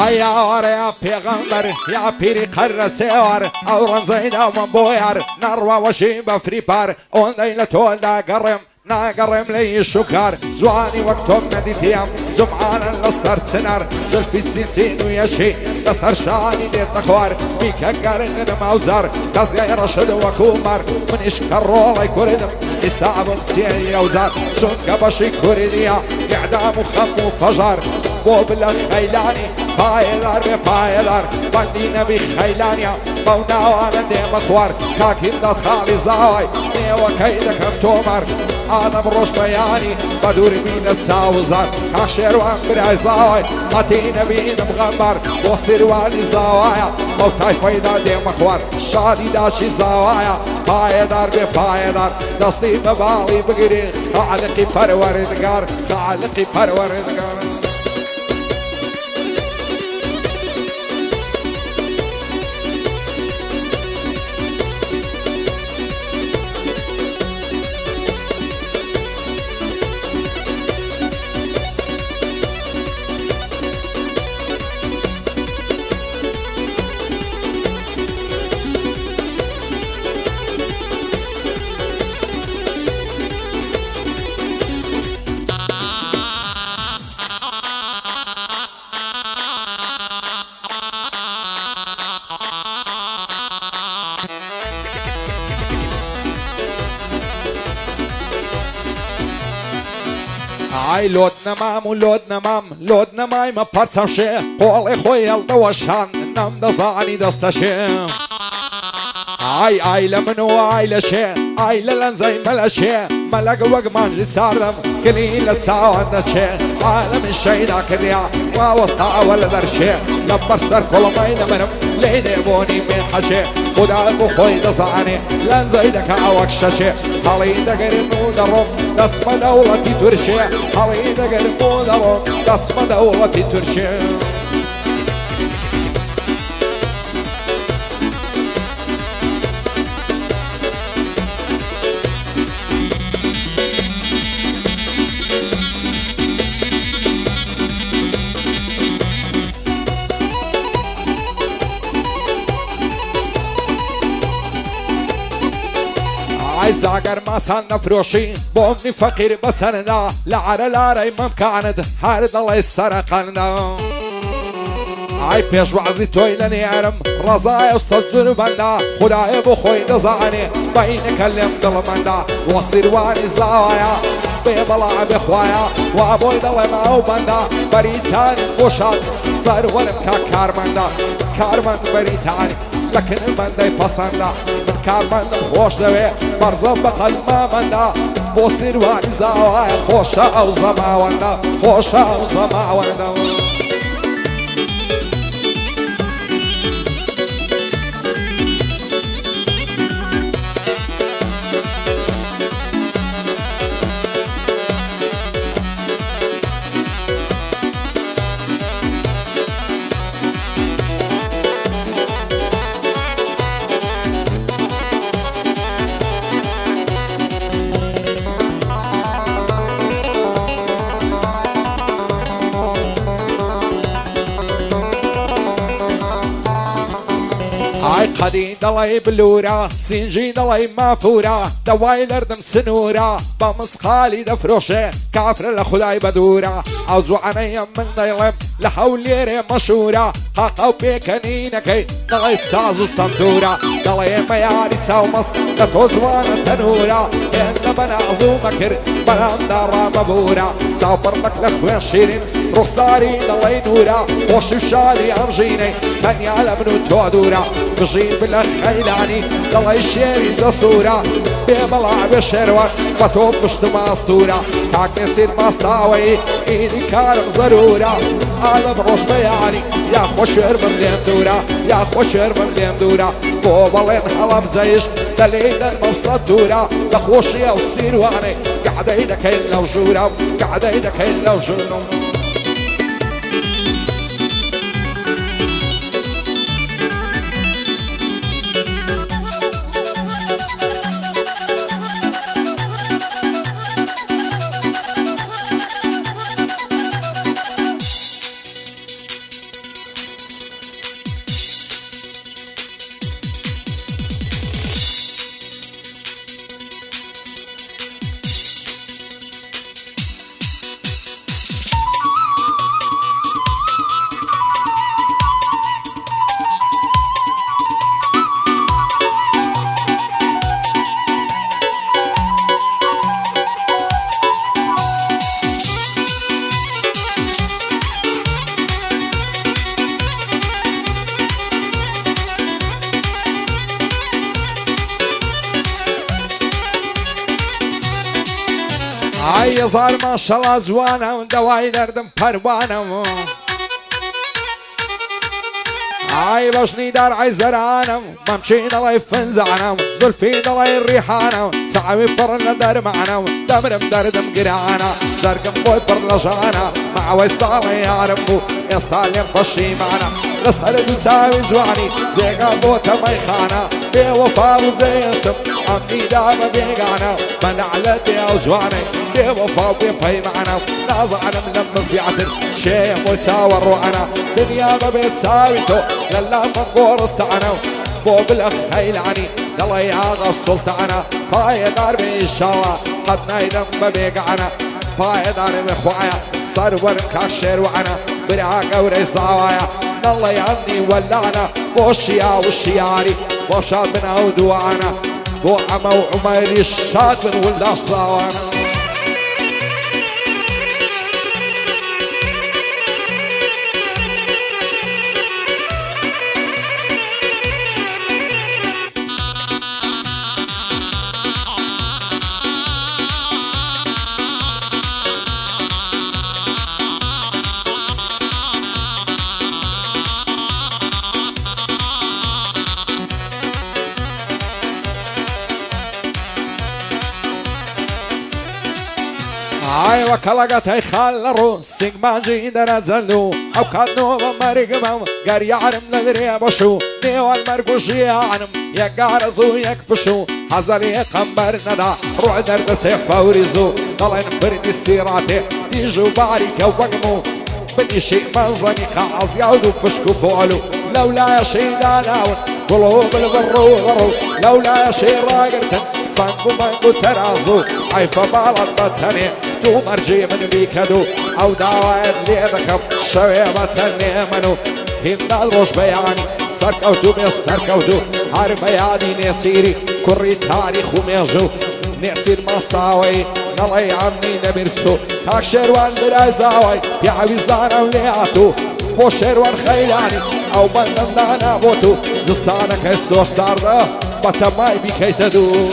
عيار يا پیغمبر يا پیری قرر سیار اوران زینا من بویار نروا وشیب فریپار اون دیل تول دا قرم ناقرم لي شكار زواني وقتهم نديتيام زمعانا لصر سنار زلفي تسيسين ويشي لصر شاني دير تخوار بيك قارن موزار تزيا رشد وكومار من اشكر روضي كوردم حساب سيئ يوزار سنك بشي كورديا اعدام وخم وفجار بوبلغ خيلاني بايلار ببايلار بندينا بخيلانيا مونا وانا دي مخوار كاكين دا خالي زاوي نيوة كيدك تومر أنا بروش بياني بدور بين الساوزار كاشير وأمبر زاوي هاتينا بين مغمر وصير والي زاوايا موتاي فايدا دي مخوار شادي داشي زاوايا بايدار ببايدار دستي ببالي بقري خالقي پروردگار خالقي پروردگار Ai lodna mam u lodna mam lodna maj ma parcam she Kole khojal da washan nam da zani da stashe Ai aile minu aile she aile lanzaj mela she ملق وقمان جسارم قليلة ساوان she عالم الشيدا كريا ووسطا ولد رشي لبر سر كل ماينا منم ليدي بوني من حشي خدا ابو خوي دزاني لان زيدك عوك شاشي حالي دقر مودرم دسم دولتي ترشي حالي دقر مودرم دسم دولتي ترشي زاگر ماسان نفروشی بومنی فقیر بسندا لعر لارای ممکاند هر دل سرقندا ای پیش وعزی توی لنیارم رضای استزور بندا خدای بخوی دزانی بین کلم دل مندا وصیروانی زاوایا ببلا بخوایا وابوی دل ماو بندا بریتان بوشاد سرورم که کارمند بریتانی لكن المندي بسندا من كارمن خوش دوي برزم بقلب مندا بوصير واني زاوايا خوشا او زماوندا خوشا او زماوندا قدين دلاي بلورا سنجي دلاي مافورا دواي دردم سنورا بمسخالي دفروشي كافر لخداي بدورا عوزو عنيا من ديلم لحوليري مشورا قاقاو بيكنينكي دلاي سازو صندورا دلاي مياري ساومس لتوزوانا تنورا إن بنا عزو مكر بنا دارا مبورا سافرتك لخوين شيرين رخصاري دلاي نورا وشف شادي أمجيني تانيا لمنو تودورا بجيب لك خيلاني دلاي الشيري زصورا بيبلع بشروك بطوب بشت ماسطورا كاك نسير ماسطاوي ايدي كارم ضرورا أنا بروش بياني يا خوشر من ليم دورا يا خوشر من ليم دورا بوبالين حلب زيش دليل المبسط دورا لخوشي او سيرواني قاعدة ايدك هيلا وجورا قاعدة ايدك هيلا وجورا هاي صار ما شاء الله زوانه ودواي دردم پروانه هاي بشني دار عزرانه ممشين الله يفنزعنا زلفي الله الريحانه سعوي برنا دار معنا دمرم دردم قرعانا زرقم بوي برلجانا مع ويصال يعرفو يستعلم بشي معنا لسهر تساوي زواني زي قابوتا ميخانا بوفاو زي يشتم عمي داما بيقانا من علتي او زواني بوفاو بيبهي معنا نازعنا من المزيعتر شي مساور وعنا دنيا ما بيتساويتو للا منقور استعنا بو بالاخ هيلعني يلا يا السلطانة فاي دار بالشوا حدنا يدم بيقعنا فاي دار بخوايا صرور كاشير وعنا برعاقة وريصاوايا الله يعني ولعنا بوشيا وشياري بوشاد من عودوانا بو عما وعميري الشاد من ولاش صاوانا هاي وكلاقت هاي خالرو سيجمان جيدر زلو او كانو بمرقمم قار يعرم لدري بشو نيو المرقوشي عنم يقارزو يكفشو حزر يقمبر ندا روح درد سيف فوريزو طلعن برد السيراتي يجو باريك وقمو بني شيء منظني خاص يعودو فشكو فولو لولا شيء داناون قلوب الغرو غرو لولا شيء راقرتن صنقو منقو ترازو عيفا بالطتني تو مرجي من بيكدو او داوائد ليبكم شويبة نيمنو هنا الروش بياني سركوتو بيس سركوتو هار بياني نيسيري كوري تاريخ وميجو نيسير مستاوي نلاي عمي نبرتو تاك شيروان برازاوي يعوي زانا ولياتو بو شيروان خيلاني او بندن دانا بوتو زستانا كيستوش سارده بطماي بيكيتدو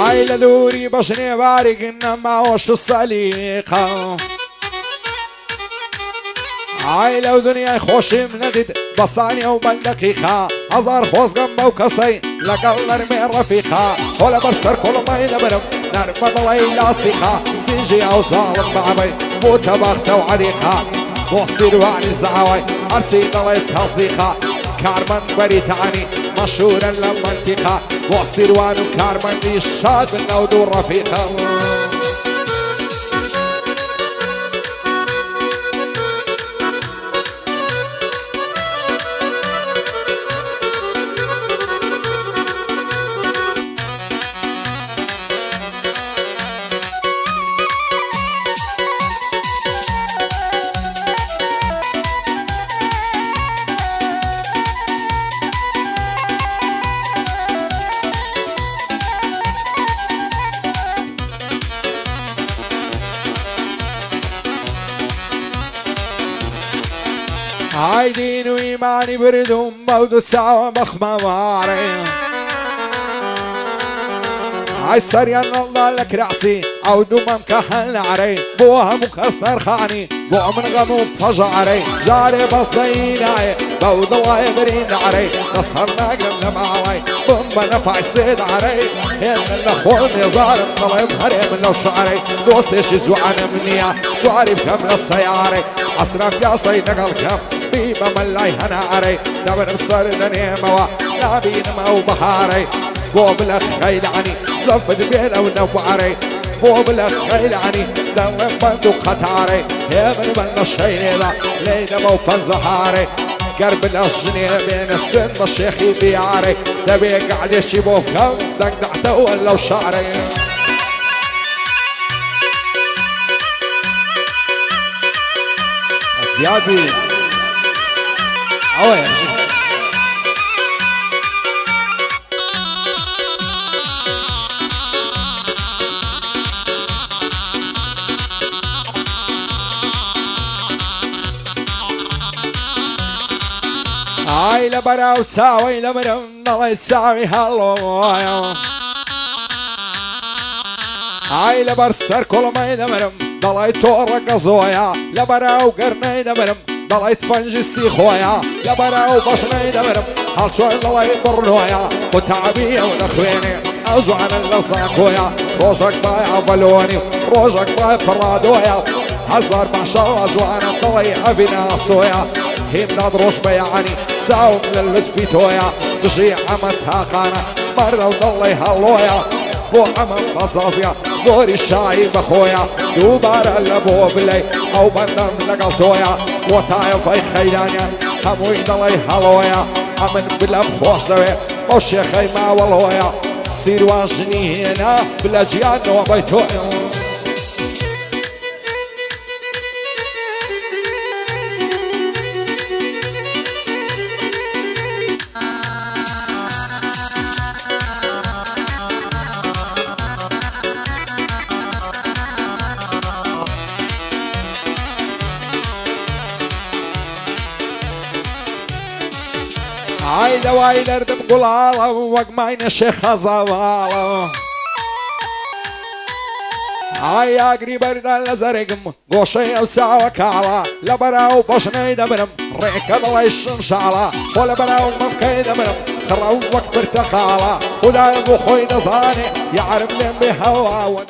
هاي لدوري بشني بارك انما وش الصليقة هاي لو دنيا خوش مندد بصاني ومن دقيقة هزار خوز غمبا وكسي لقل نرمي رفيقة ولا برسر كل ما ينبرم نرمى ضلي لاستيقة سيجي او ظالم بعبي موتا باختة وعديقة وصير وعني الزعواي ارتي ضلي تصديقة كارمن بريتاني مشهورا للمنطقة وصيروان كارمن دي الشاد من نودو الرفيقة هاي دين وإيماني بردهم مودو ساوى مخمة ماري هاي سريان الله لك رأسي او دومم كهل عري بوها مكسر خاني بو من غمو فجعري زاري بصيناي بود الله يبرين عري نصرنا قلنا معاي بمبا نفع السيد عري ان الاخوان يزار طلب هريم لو شعري دوستي شزو عن منيا سعري بكمل السياري أسرف يا صيد الكم بيبا ملاي هنا عري دبر بصر نيموا نابين مو بحاري قوم الأخ خيلعني زفت بينا ونوعري مو بالخيلاني دور بندق خطاري يا من الشيء ذا ليلة موطن زهاري قرب الجنيه بين السن الشيخ بيعاري تبي قاعد يشيبوه كم دقدعته ولا وشعري زيادي اوه هاي لبرا وتساوي لمرم الله يساوي هالو هاي لبرسر كل ما يدمرم الله يتورق زويا لبرا وقرني دمرم الله يتفنجي السيخويا لبرا وبشني دمرم هل شو الله يبرنويا وتعبيه ونخويني أزوان اللصاكويا روجك بايع بلوني روجك بايع فرادويا هزار ما شاء الله أزوان الله يعبنا صويا هيم نادروش بيعني ساوم للتفي تويا تجي عمتها خانة مرة وضلي هالويا بو عمم قصاصيا زوري الشايب اخويا دوبار اللبو بلي او بندم لقلتويا وطايف اي خيلانيا هموي ضلي هالويا عمن بلا بخوصوي وشيخي ما والويا سير واجني هنا بلا جيان وبيتويا هاي دواي درد بقلاله وقماين الشيخ زواله هاي يا قريب اردان لزرقم قوشي وساوى كعلا لبرا وبشني دمرم ريكب الله الشمشعلا ولبرا وممكي دمرم خراو وقت برتقالا خدا يبو خوي نصاني يعرف لين بهوا